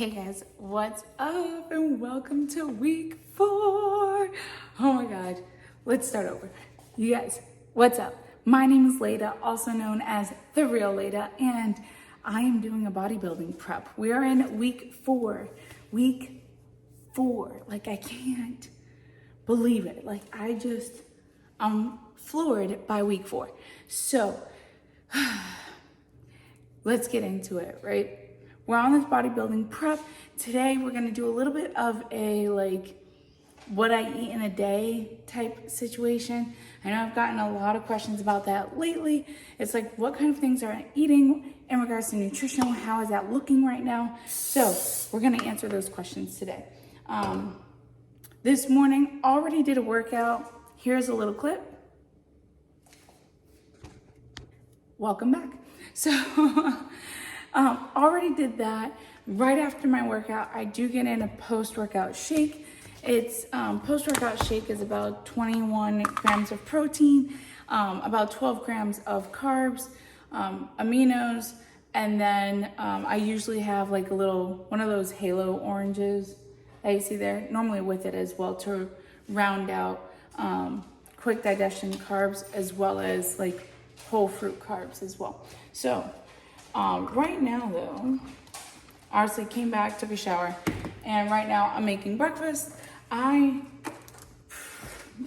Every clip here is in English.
Hey guys, what's up and welcome to week 4. Oh my God, let's start over. You guys, what's up? My name is Leda, also known as The Real Leda, and I am doing a bodybuilding prep. We are in week 4. Week 4, like I can't believe it. Like I'm floored by week 4. So let's get into it, right? We're on this bodybuilding prep. Today, we're gonna do a little bit of a what I eat in a day type situation. I know I've gotten a lot of questions about that lately. It's like, what kind of things are I eating in regards to nutrition? How is that looking right now? So we're gonna answer those questions today. This morning, already did a workout. Here's a little clip. Welcome back. So, already did that. Right after my workout, I do get in a post-workout shake. It's post-workout shake is about 21 grams of protein, about 12 grams of carbs, aminos, and then I usually have like a little, one of those halo oranges that you see there, normally with it as well to round out quick digestion carbs as well as like whole fruit carbs as well. So right now though, honestly came back, took a shower, and right now I'm making breakfast. My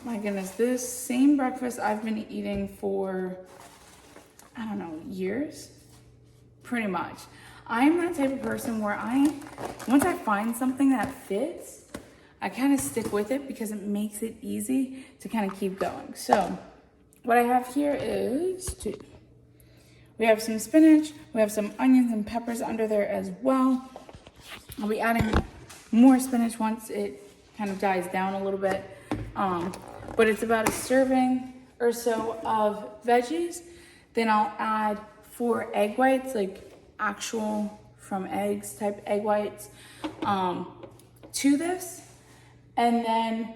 goodness, this same breakfast I've been eating for, I don't know, years, pretty much. I'm that type of person where once I find something that fits, I kind of stick with it because it makes it easy to kind of keep going. So what I have here is we have some spinach, we have some onions and peppers under there as well. I'll be adding more spinach once it kind of dies down a little bit. But it's about a serving or so of veggies. Then I'll add 4 egg whites, like actual from eggs type egg whites, to this. And then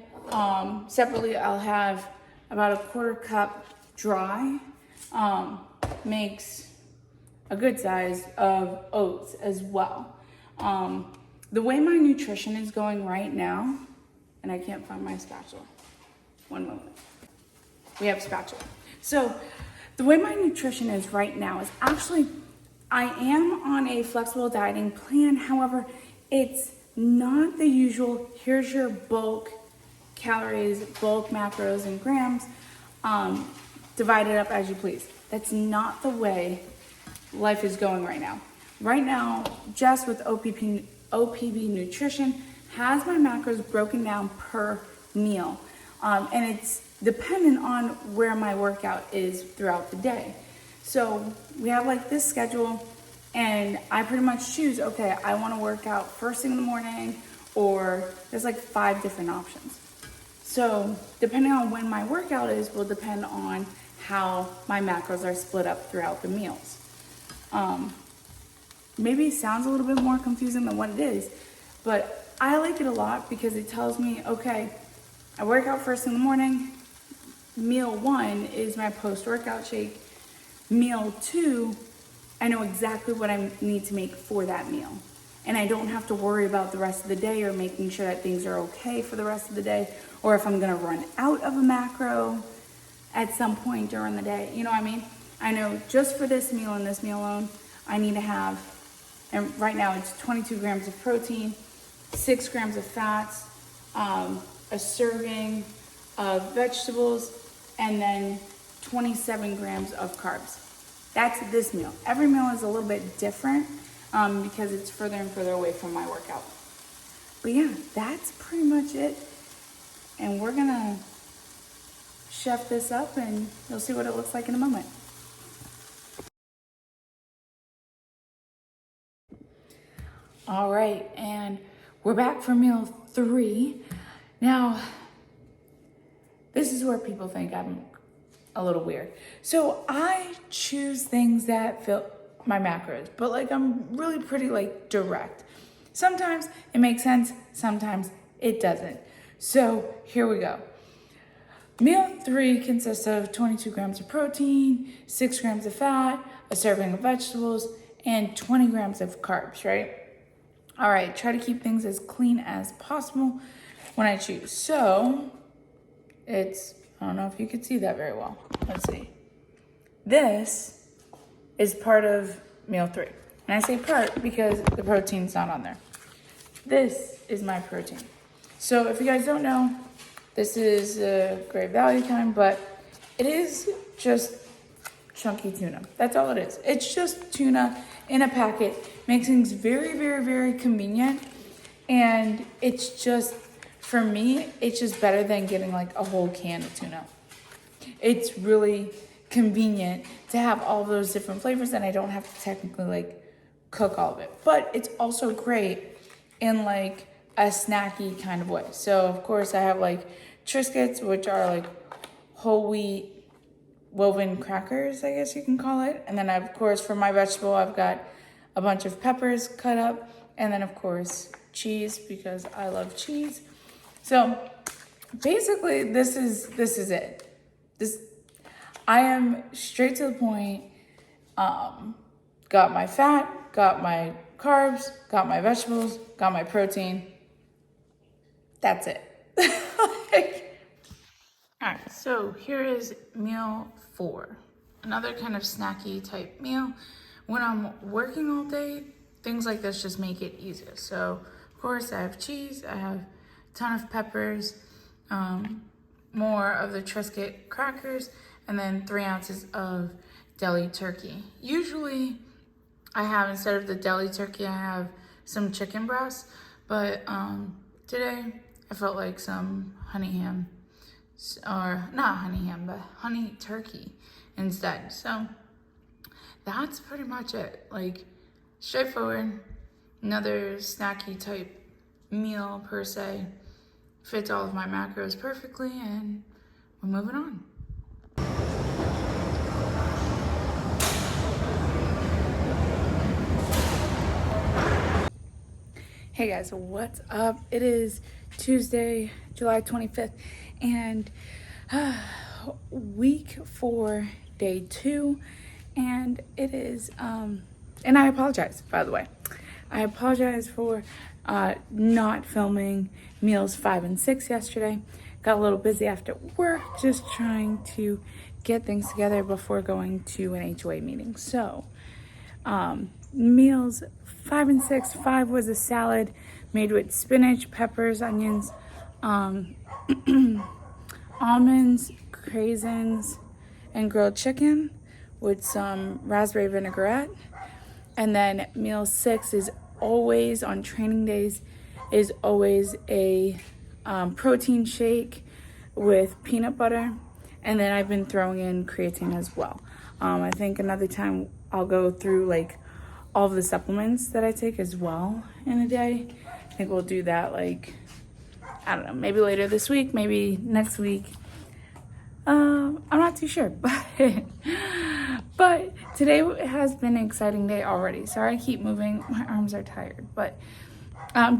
separately I'll have about a 1/4 cup dry, makes a good size of oats as well. The way my nutrition is going right now, and I can't find my spatula. One moment. We have spatula. So the way my nutrition is right now is actually, I am on a flexible dieting plan. However, it's not the usual, here's your bulk calories, bulk macros and grams, divide it up as you please. That's not the way life is going right now. Right now, Jess with OPB Nutrition has my macros broken down per meal. And it's dependent on where my workout is throughout the day. So we have like this schedule and I pretty much choose, okay, I wanna work out first thing in the morning, or there's like 5 different options. So depending on when my workout is will depend on how my macros are split up throughout the meals. Maybe it sounds a little bit more confusing than what it is, but I like it a lot because it tells me, okay, I work out first in the morning, meal 1 is my post-workout shake, meal 2, I know exactly what I need to make for that meal. And I don't have to worry about the rest of the day or making sure that things are okay for the rest of the day, or if I'm gonna run out of a macro at some point during the day, you know what I mean? I know just for this meal and this meal alone, I need to have, and right now it's 22 grams of protein, 6 grams of fats, a serving of vegetables, and then 27 grams of carbs. That's this meal. Every meal is a little bit different because it's further and further away from my workout. But yeah, that's pretty much it. And we're gonna chef this up and you'll see what it looks like in a moment. All right, and we're back for meal 3. Now, this is where people think I'm a little weird. So I choose things that fit my macros, but like I'm really pretty like direct. Sometimes it makes sense, sometimes it doesn't. So here we go. Meal 3 consists of 22 grams of protein, 6 grams of fat, a serving of vegetables, and 20 grams of carbs, right? All right, try to keep things as clean as possible when I choose. So it's, I don't know if you could see that very well. Let's see. This is part of meal 3. And I say part because the protein's not on there. This is my protein. So if you guys don't know, this is a great value time, but it is just chunky tuna. That's all it is. It's just tuna in a packet. Makes things very, very, very convenient. And it's just, for me, it's just better than getting like a whole can of tuna. It's really convenient to have all those different flavors, and I don't have to technically like cook all of it. But it's also great in like a snacky kind of way. So of course I have like Triscuits, which are like whole wheat woven crackers, I guess you can call it. And then of course for my vegetable, I've got a bunch of peppers cut up, and then of course cheese, because I love cheese. So basically this is it. I am straight to the point. Got my fat, got my carbs, got my vegetables, got my protein. That's it. All right, so here is meal 4. Another kind of snacky type meal. When I'm working all day, things like this just make it easier. So of course I have cheese, I have a ton of peppers, more of the Triscuit crackers, and then 3 ounces of deli turkey. Usually I have, instead of the deli turkey, I have some chicken breast, but today I felt like some honey ham, or not honey ham, but honey turkey instead. So that's pretty much it. Like, straightforward, another snacky type meal per se. Fits all of my macros perfectly, and we're moving on. Hey guys, what's up? It is Tuesday, July 25th, and week 4, day 2, and it is, and I apologize, by the way. I apologize for not filming meals 5 and 6 yesterday. Got a little busy after work, just trying to get things together before going to an HOA meeting. So, meals 5 and 6. 5 was a salad made with spinach, peppers, onions, almonds, craisins, and grilled chicken with some raspberry vinaigrette. And then meal 6 is always, on training days, is always a protein shake with peanut butter. And then I've been throwing in creatine as well. I think another time I'll go through like all of the supplements that I take as well in a day. I think we'll do that, like, I don't know, maybe later this week, maybe next week. I'm not too sure, but today has been an exciting day already. Sorry I keep moving, my arms are tired, but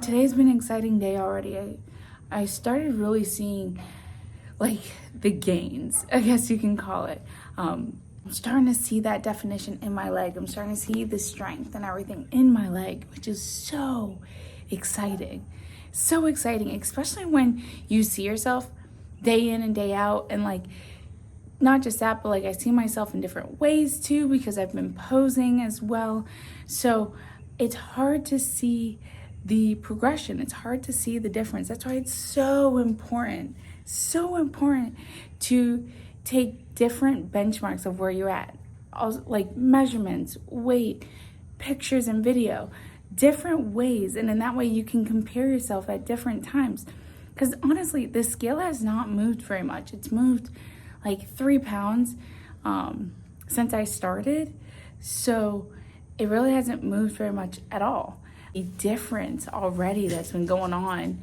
today's been an exciting day already. I started really seeing like the gains, I guess you can call it. I'm starting to see that definition in my leg. I'm starting to see the strength and everything in my leg, which is so exciting. So exciting, especially when you see yourself day in and day out, and like, not just that, but like I see myself in different ways too, because I've been posing as well. So it's hard to see the progression. It's hard to see the difference. That's why it's so important to take different benchmarks of where you're at. Also, like measurements, weight, pictures and video, different ways. And in that way you can compare yourself at different times. Because honestly, the scale has not moved very much. It's moved like 3 pounds since I started. So it really hasn't moved very much at all. A difference already that's been going on,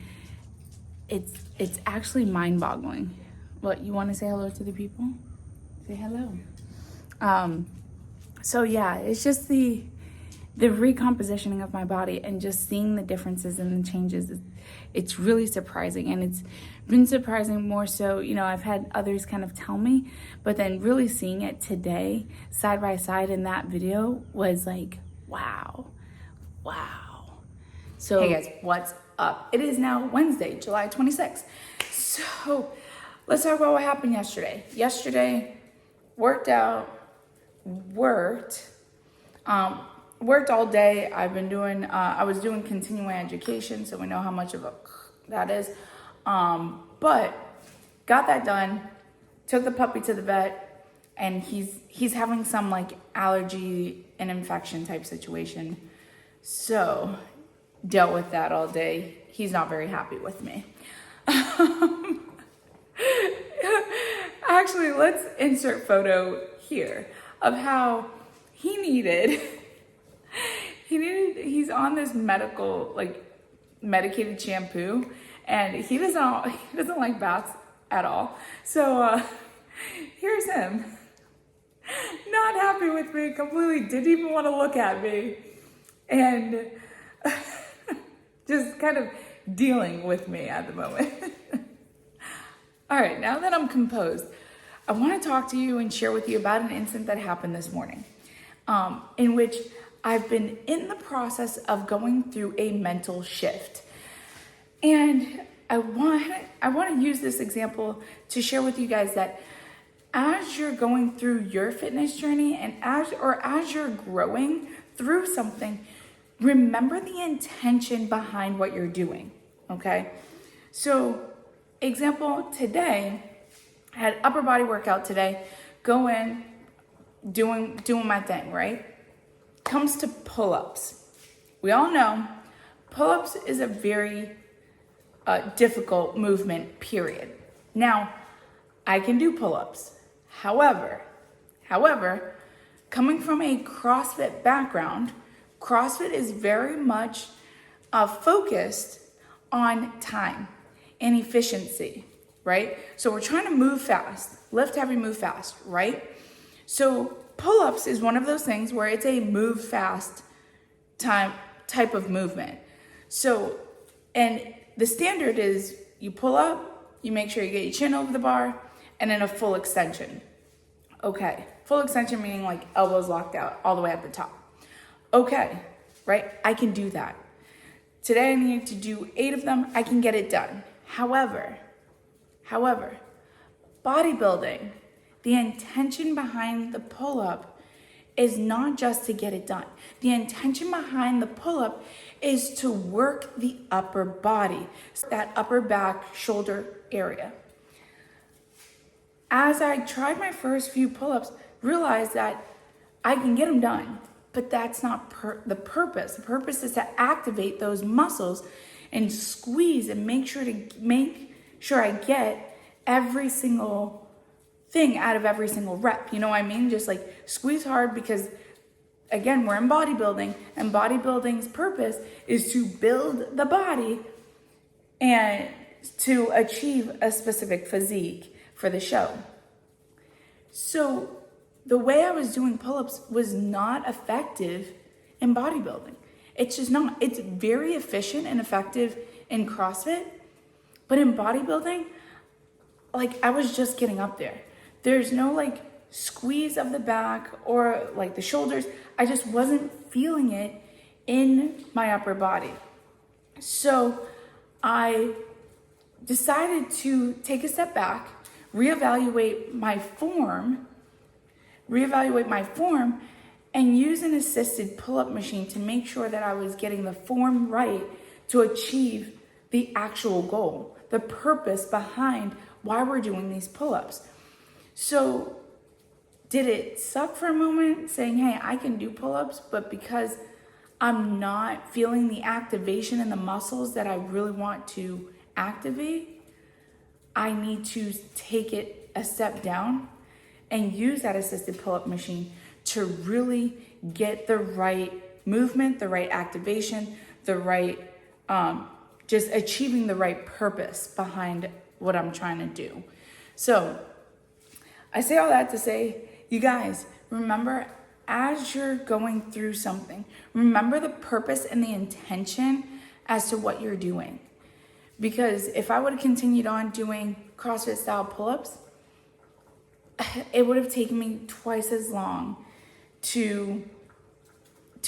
it's actually mind-boggling. What, you want to say hello to the people? Say hello. So yeah, it's just the recompositioning of my body and just seeing the differences and the changes. It's really surprising, and it's been surprising more so, you know, I've had others kind of tell me, but then really seeing it today side by side in that video was like, wow. So, hey guys, what's up? It is now Wednesday, July 26th. So, let's talk about what happened yesterday. Yesterday, worked out, worked all day. I've been doing, I was doing continuing education, so we know how much of a that is. But got that done, took the puppy to the vet, and he's having some like allergy and infection type situation. So, dealt with that all day. He's not very happy with me. Actually, let's insert photo here of how he's on this medicated shampoo, and he doesn't like baths at all. So here's him, not happy with me, completely didn't even want to look at me, and just kind of dealing with me at the moment. All right, now that I'm composed, I want to talk to you and share with you about an incident that happened this morning, in which I've been in the process of going through a mental shift. And I want to use this example to share with you guys that as you're going through your fitness journey and as you're growing through something, remember the intention behind what you're doing, okay? So, example, today, I had upper body workout today, go in, doing my thing, right? Comes to pull-ups. We all know pull-ups is a very difficult movement, period. Now, I can do pull-ups. However, coming from a CrossFit background, CrossFit is very much focused on time and efficiency, right? So we're trying to move fast, lift heavy, move fast, right? So pull-ups is one of those things where it's a move fast type of movement. So, and the standard is you pull up, you make sure you get your chin over the bar, and then a full extension. Okay, full extension meaning like elbows locked out all the way at the top. Okay, right? I can do that. Today I need to do 8 of them. I can get it done. However, bodybuilding, the intention behind the pull-up is not just to get it done. The intention behind the pull-up is to work the upper body, that upper back, shoulder area. As I tried my first few pull-ups, realized that I can get them done. But that's not the purpose. The purpose is to activate those muscles and squeeze and make sure I get every single thing out of every single rep. You know what I mean? Just like squeeze hard because, again, we're in bodybuilding, and bodybuilding's purpose is to build the body and to achieve a specific physique for the show. So the way I was doing pull-ups was not effective in bodybuilding. It's just not. It's very efficient and effective in CrossFit, but in bodybuilding, like I was just getting up there. There's no like squeeze of the back or like the shoulders. I just wasn't feeling it in my upper body. So I decided to take a step back, reevaluate my form, and use an assisted pull-up machine to make sure that I was getting the form right to achieve the actual goal, the purpose behind why we're doing these pull-ups. So did it suck for a moment saying, hey, I can do pull-ups, but because I'm not feeling the activation in the muscles that I really want to activate, I need to take it a step down and use that assisted pull-up machine to really get the right movement, the right activation, the right, just achieving the right purpose behind what I'm trying to do. So I say all that to say, you guys, remember as you're going through something, remember the purpose and the intention as to what you're doing. Because if I would have continued on doing CrossFit style pull-ups, it would have taken me twice as long to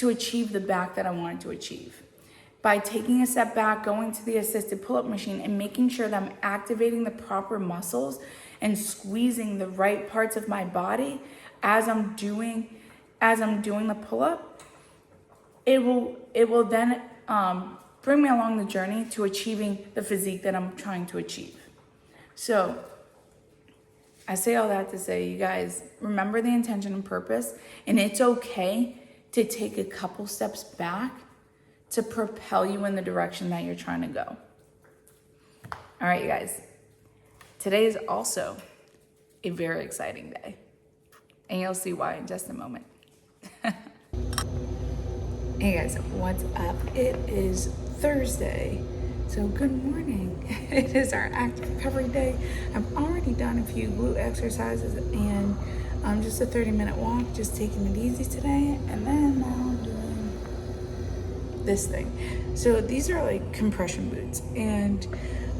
achieve the back that I wanted to achieve. by taking a step back, going to the assisted pull-up machine and making sure that I'm activating the proper muscles and squeezing the right parts of my body as I'm doing the pull-up, it will then bring me along the journey to achieving the physique that I'm trying to achieve. So I say all that to say, you guys, remember the intention and purpose, and it's okay to take a couple steps back to propel you in the direction that you're trying to go. All right, you guys, today is also a very exciting day, and you'll see why in just a moment. Hey guys, what's up? It is Thursday, so good morning. It is our active recovery day. I've already done a few glute exercises and just a 30-minute walk, just taking it easy today, and then now I'm doing this thing. So these are like compression boots, and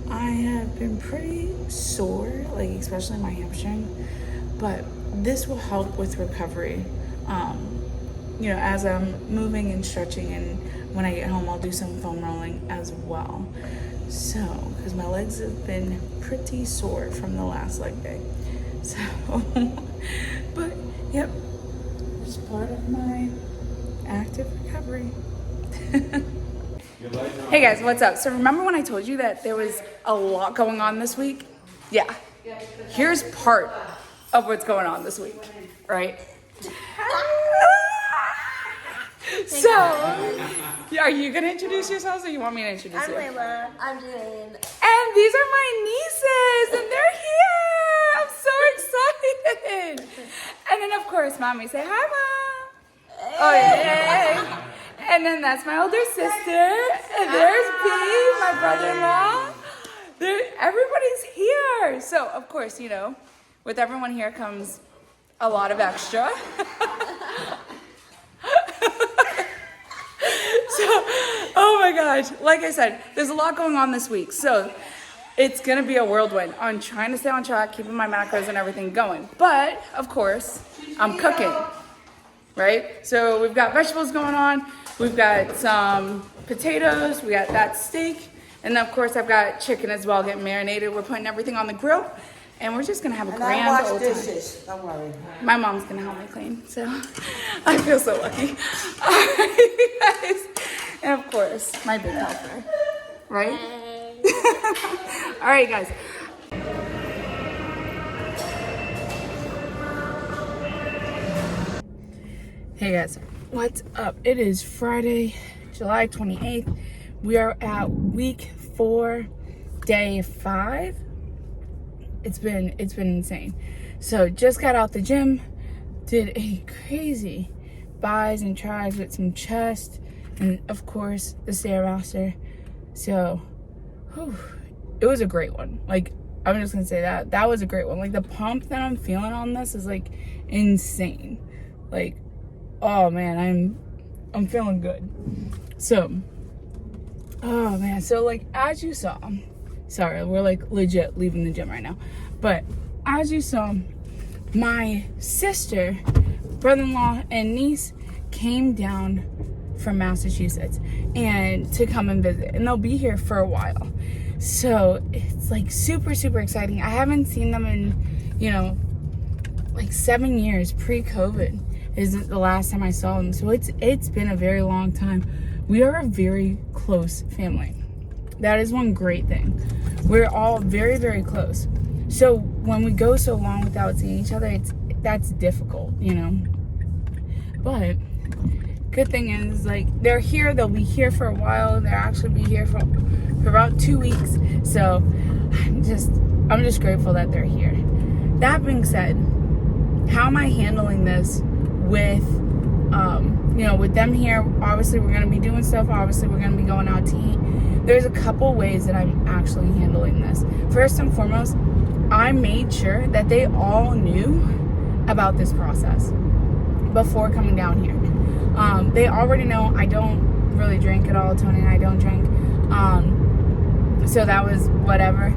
I have been pretty sore, like especially my hamstring, but this will help with recovery. As I'm moving and stretching, and when I get home, I'll do some foam rolling as well. So, because my legs have been pretty sore from the last leg day. So, but yep, it's part of my active recovery. Hey guys, what's up? So remember when I told you that there was a lot going on this week? Yeah. Here's part of what's going on this week, right? So, are you gonna introduce yourselves, or you want me to introduce you? I'm Layla. I'm Jane. And these are my nieces, and they're here. I'm so excited. And then, of course, Mommy, say hi, Mom. Hey. Oh, yay. And then that's my older sister. And there's B, my brother-in-law. Everybody's here. So, of course, with everyone here comes a lot of extra. So, oh my gosh, like I said, there's a lot going on this week. So it's gonna be a whirlwind. I'm trying to stay on track, keeping my macros and everything going. But of course, I'm cooking, right? So we've got vegetables going on. We've got some potatoes. We got that steak. And then of course, I've got chicken as well, getting marinated. We're putting everything on the grill. And we're just gonna have a grand old time. Don't worry. My mom's gonna help me clean, so I feel so lucky. All right, guys. And of course, my big helper, right? All right, guys. Hey guys, what's up? It is Friday, July 28th. We are at week 4, day 5. It's been insane. So just got out the gym, did a crazy bis and tris with some chest, and of course the Stairmaster. So it was a great one. Like, I'm just gonna say that was a great one. Like, the pump that I'm feeling on this is like insane. Like, oh man, I'm feeling good. So, oh man, so like as you saw, sorry, we're like legit leaving the gym right now. But as you saw, my sister, brother-in-law, and niece came down from Massachusetts and to come and visit. And they'll be here for a while. So it's like super, super exciting. I haven't seen them in, like 7 years. Pre-COVID is the last time I saw them. So it's been a very long time. We are a very close family. That is one great thing. We're all very, very close. So when we go so long without seeing each other, that's difficult, But good thing is, like, they're here. They'll be here for a while. They'll actually be here for about 2 weeks. So I'm just grateful that they're here. That being said, how am I handling this with with them here? Obviously, we're going to be doing stuff. Obviously, we're going to be going out to eat. There's a couple ways that I'm actually handling this. First and foremost, I made sure that they all knew about this process before coming down here. They already know I don't really drink at all. Tony and I don't drink. So that was whatever.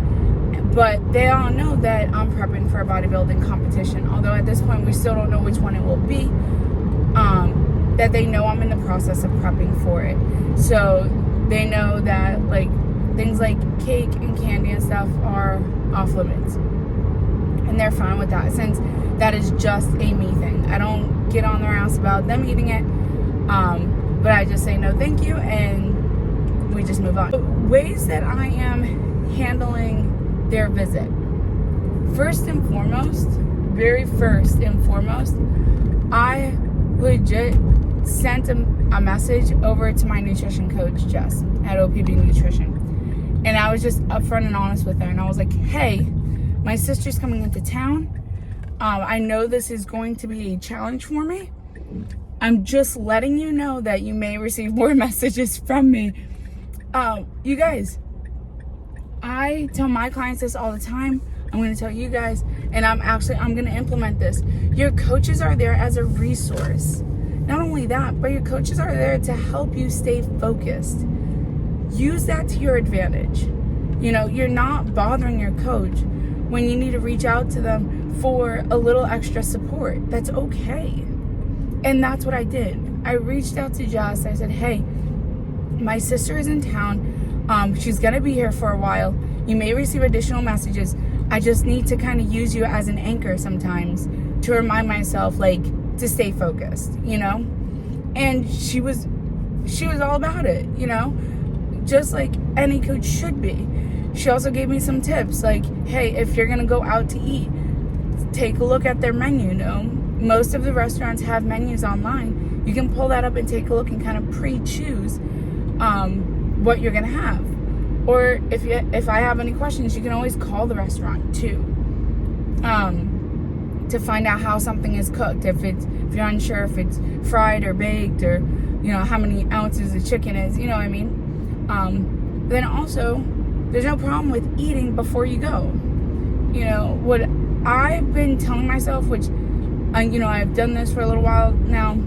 But they all know that I'm prepping for a bodybuilding competition. Although at this point, we still don't know which one it will be. That they know I'm in the process of prepping for it. So they know that like things like cake and candy and stuff are off limits, and they're fine with that, since that is just a me thing. I don't get on their ass about them eating it, but I just say no thank you, and we just move on. Ways that I am handling their visit. First and foremost, very first and foremost, I legit sent a message over to my nutrition coach, Jess, at OPB Nutrition. And I was just upfront and honest with her. And I was like, hey, my sister's coming into town. I know this is going to be a challenge for me. I'm just letting you know that you may receive more messages from me. You guys, I tell my clients this all the time. I'm going to tell you guys, and I'm going to implement this. Your coaches are there as a resource. Not only that, but your coaches are there to help you stay focused. Use that to your advantage. You know, you're not bothering your coach when you need to reach out to them for a little extra support. That's okay. And that's what I did. I reached out to Jess. I said, hey, my sister is in town. She's going to be here for a while. You may receive additional messages. I just need to kind of use you as an anchor sometimes to remind myself, like, to stay focused, you know? And she was all about it, you know? Just like any coach should be. She also gave me some tips, like, hey, if you're gonna go out to eat, take a look at their menu, you know? Most of the restaurants have menus online. You can pull that up and take a look and kind of pre-choose what you're gonna have. Or if I have any questions, you can always call the restaurant too, to find out how something is cooked. If you're unsure if it's fried or baked, or you know how many ounces the chicken is, you know what I mean. Then also, there's no problem with eating before you go. You know what I've been telling myself, which you know I've done this for a little while now.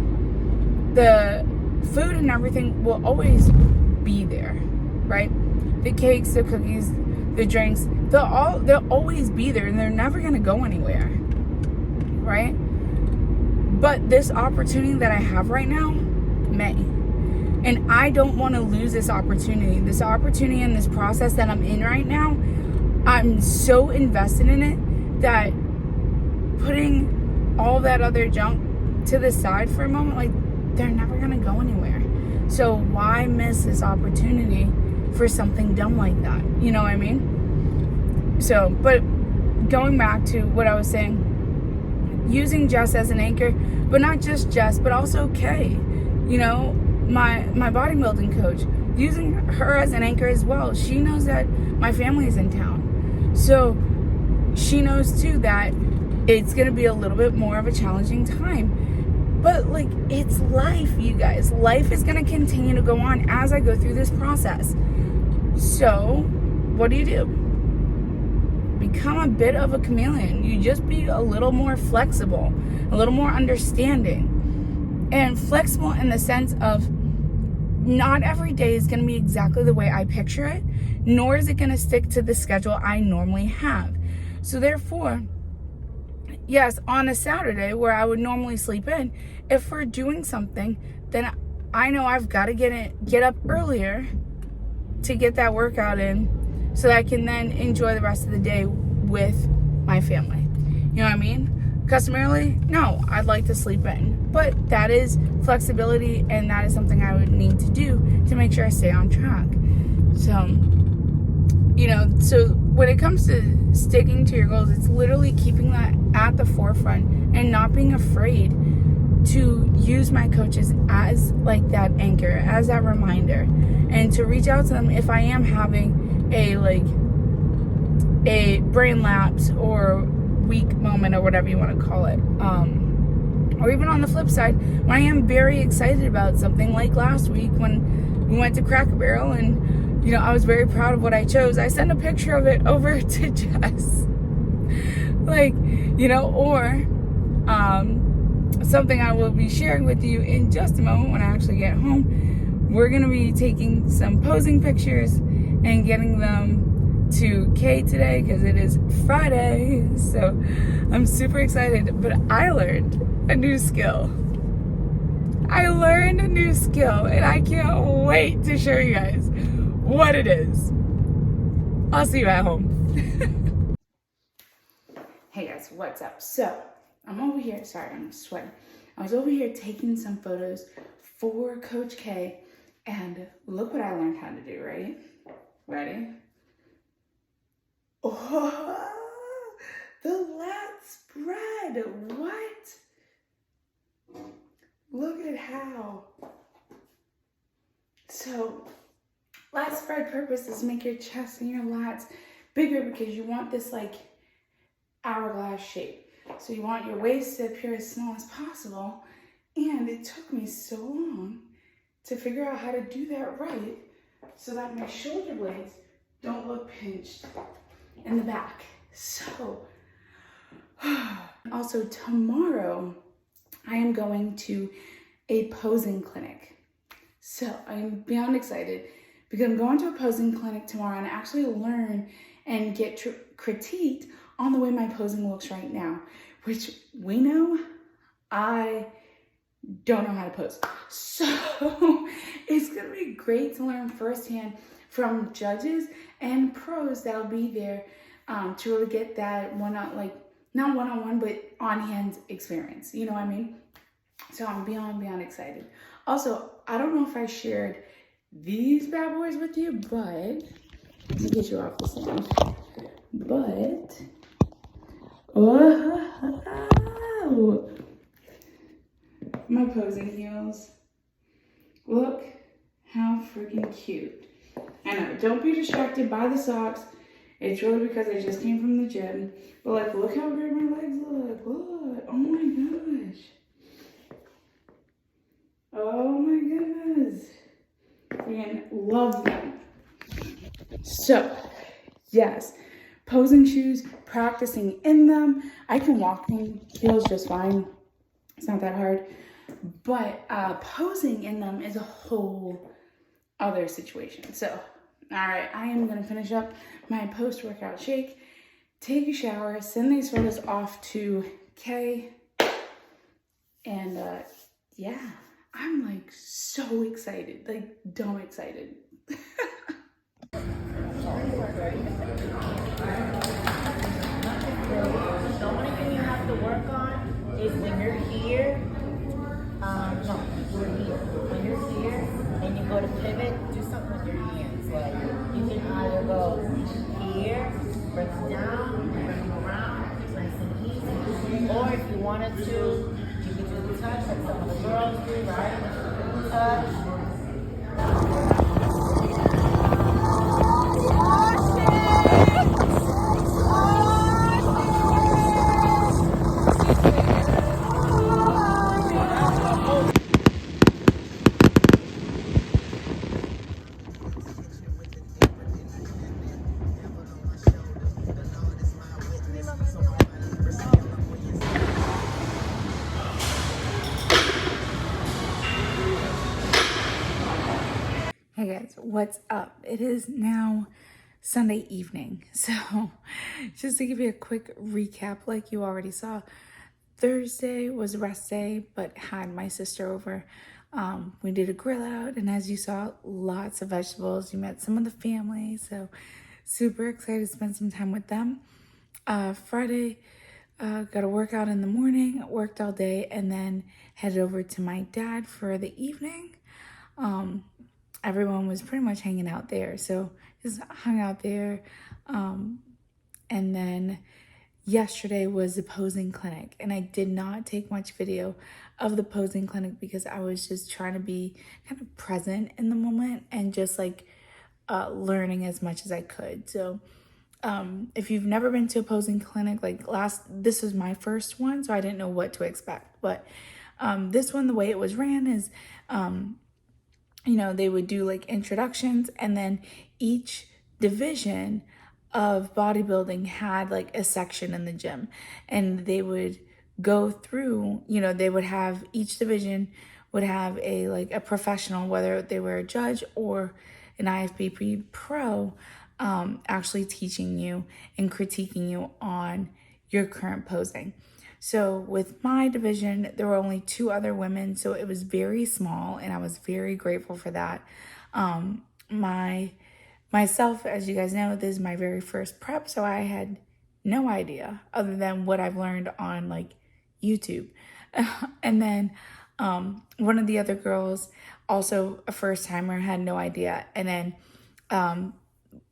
The food and everything will always be there, right? The cakes, the cookies, the drinks, they'll always be there, and they're never gonna go anywhere, right? But this opportunity that I have right now may, and I don't want to lose this opportunity and this process that I'm in right now. I'm so invested in it that putting all that other junk to the side for a moment, like, they're never gonna go anywhere. So why miss this opportunity for something dumb like that? You know what I mean? So, but going back to what I was saying, using Jess as an anchor, but not just Jess, but also Kay, you know, my bodybuilding coach, using her as an anchor as well. She knows that my family is in town. So she knows too that it's going to be a little bit more of a challenging time. But like, it's life, you guys. Life is going to continue to go on as I go through this process. So what do? Become a bit of a chameleon. You just be a little more flexible, a little more understanding, and flexible in the sense of not every day is going to be exactly the way I picture it, nor is it going to stick to the schedule I normally have. So therefore, yes, on a Saturday where I would normally sleep in, if we're doing something, then I know I've got to get up earlier to get that workout in, so that I can then enjoy the rest of the day with my family. You know what I mean? Customarily, no, I'd like to sleep in, but that is flexibility, and that is something I would need to do to make sure I stay on track. So, you know, so when it comes to sticking to your goals, it's literally keeping that at the forefront and not being afraid to use my coaches as like that anchor, as that reminder, and to reach out to them if I am having a brain lapse or weak moment, or whatever you want to call it. Or even on the flip side, when I am very excited about something, like last week when we went to Cracker Barrel and, you know, I was very proud of what I chose. I sent a picture of it over to Jess. Like, you know, or something I will be sharing with you in just a moment when I actually get home. We're going to be taking some posing pictures and getting them to Kay today because it is Friday. So I'm super excited. But I learned a new skill. I learned a new skill and I can't wait to show you guys what it is. I'll see you at home. Hey guys, what's up? So, I'm over here, sorry, I'm sweating. I was over here taking some photos for Coach K, and look what I learned how to do, right? Ready? Oh, the lat spread, what? Look at how. So, lat spread purpose is to make your chest and your lats bigger because you want this like hourglass shape. So you want your waist to appear as small as possible. And it took me so long to figure out how to do that right so that my shoulder blades don't look pinched in the back. So, also tomorrow, I am going to a posing clinic. So I'm beyond excited because I'm going to a posing clinic tomorrow and actually learn and get critiqued on the way my posing looks right now, which we know I don't know how to pose. So it's gonna be great to learn firsthand from judges and pros that'll be there to really get that not one-on-one, but on-hand experience. You know what I mean? So I'm beyond excited. Also, I don't know if I shared these bad boys with you, but let me get you off the stand. But, oh, my posing heels. Look how freaking cute. I know, don't be distracted by the socks. It's really because I just came from the gym. But like, look how great my legs look. Look, oh my gosh. Oh my goodness. Freaking love them. So, yes, posing shoes, practicing in them. I can walk in heels just fine. It's not that hard. But posing in them is a whole other situation. So, all right, I am going to finish up my post-workout shake, take a shower, send these photos off to Kay. And yeah, I'm like so excited, like dumb excited. The only thing you have to work on is when you're here. No, you're here. When you're here and you go to pivot, do something with your hands. Like you can either go here, bring them down, bring them around, nice and easy. Or if you wanted to, you could do the touch like some of the girls do, right? Touch. Hey guys, what's up? It is now Sunday evening. So just to give you a quick recap, like you already saw, Thursday was rest day, but had my sister over. We did a grill out, and as you saw, lots of vegetables. You met some of the family, so super excited to spend some time with them. Friday, got a workout in the morning, worked all day, and then headed over to my dad for the evening. Everyone was pretty much hanging out there, so just hung out there. And then yesterday was the posing clinic, and I did not take much video of the posing clinic because I was just trying to be kind of present in the moment and just like learning as much as I could. So if you've never been to a posing clinic, this was my first one, so I didn't know what to expect. But this one, the way it was ran is they would do like introductions, and then each division of bodybuilding had like a section in the gym, and they would go through, they would have, each division would have a professional, whether they were a judge or an IFBB pro, actually teaching you and critiquing you on your current posing. So with my division, there were only 2 other women, so it was very small, and I was very grateful for that. Myself, as you guys know, this is my very first prep, so I had no idea other than what I've learned on like YouTube. And then one of the other girls, also a first timer, had no idea. And then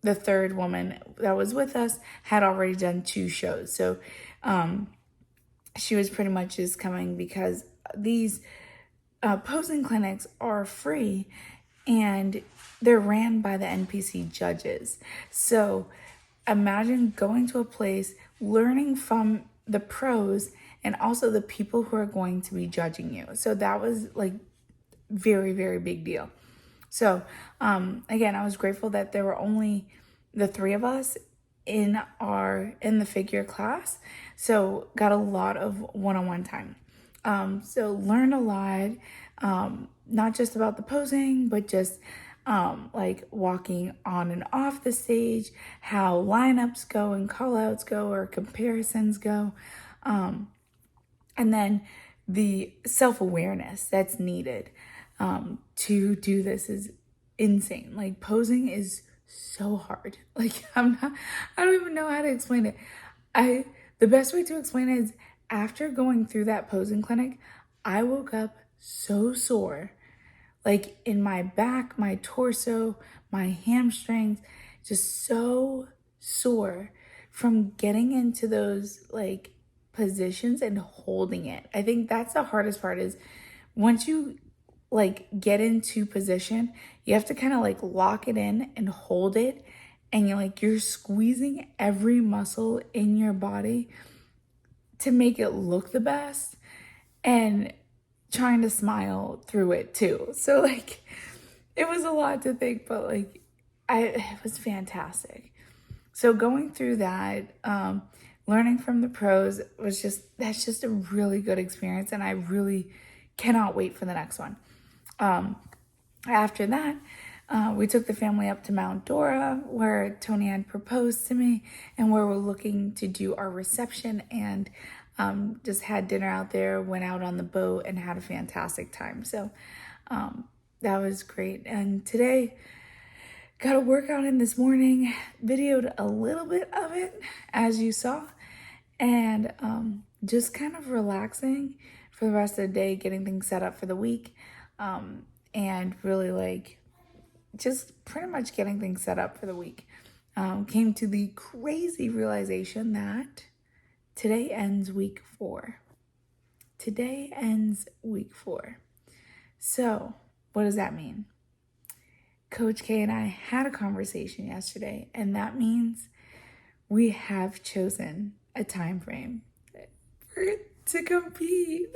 the third woman that was with us had already done 2 shows. So she was pretty much just coming because these posing clinics are free and they're ran by the NPC judges. So imagine going to a place, learning from the pros and also the people who are going to be judging you. So that was like very, very big deal. So again, I was grateful that there were only the 3 of us in the figure class. So got a lot of one-on-one time. So learned a lot, not just about the posing, but just like walking on and off the stage, how lineups go and call outs go or comparisons go. And then the self-awareness that's needed to do this is insane. Like posing is so hard. Like I don't even know how to explain it. The best way to explain it is after going through that posing clinic, I woke up so sore, like in my back, my torso, my hamstrings, just so sore from getting into those like positions and holding it. I think that's the hardest part is once you like get into position, you have to kind of like lock it in and hold it. And you're squeezing every muscle in your body to make it look the best and trying to smile through it too. So like it was a lot to think, but like it was fantastic. So going through that, learning from the pros that's just a really good experience, and I really cannot wait for the next one. After that, we took the family up to Mount Dora where Tony Ann proposed to me and where we're looking to do our reception, and just had dinner out there, went out on the boat and had a fantastic time. So that was great. And today got a workout in this morning, videoed a little bit of it as you saw, and just kind of relaxing for the rest of the day, getting things set up for the week, and really like just pretty much getting things set up for the week. Came to the crazy realization that today ends week 4. Today ends week 4. So what does that mean? Coach K and I had a conversation yesterday, and that means we have chosen a time frame to compete.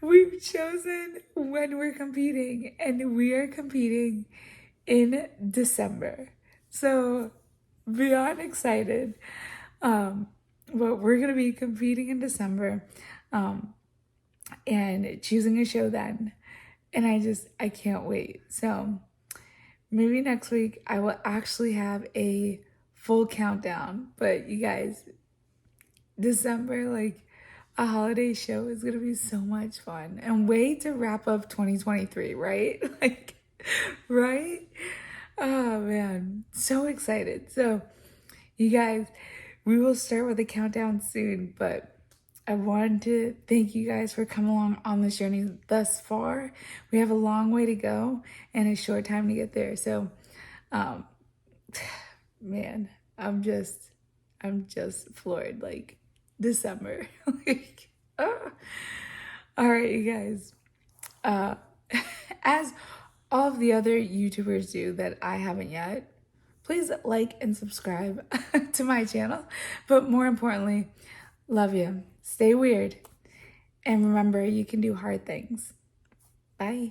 We've chosen when we're competing, and we are competing in December. So beyond excited. But we're going to be competing in December, and choosing a show then. And I can't wait. So maybe next week I will actually have a full countdown. But you guys, December, like a holiday show, is going to be so much fun. And way to wrap up 2023, right? Like, right? Oh man, so excited. So you guys, we will start with a countdown soon, but I wanted to thank you guys for coming along on this journey thus far. We have a long way to go and a short time to get there. So, man, I'm just floored. Like December. Like, all right, you guys. As all of the other YouTubers do that I haven't yet, please like and subscribe to my channel. But more importantly, love you. Stay weird. And remember, you can do hard things. Bye.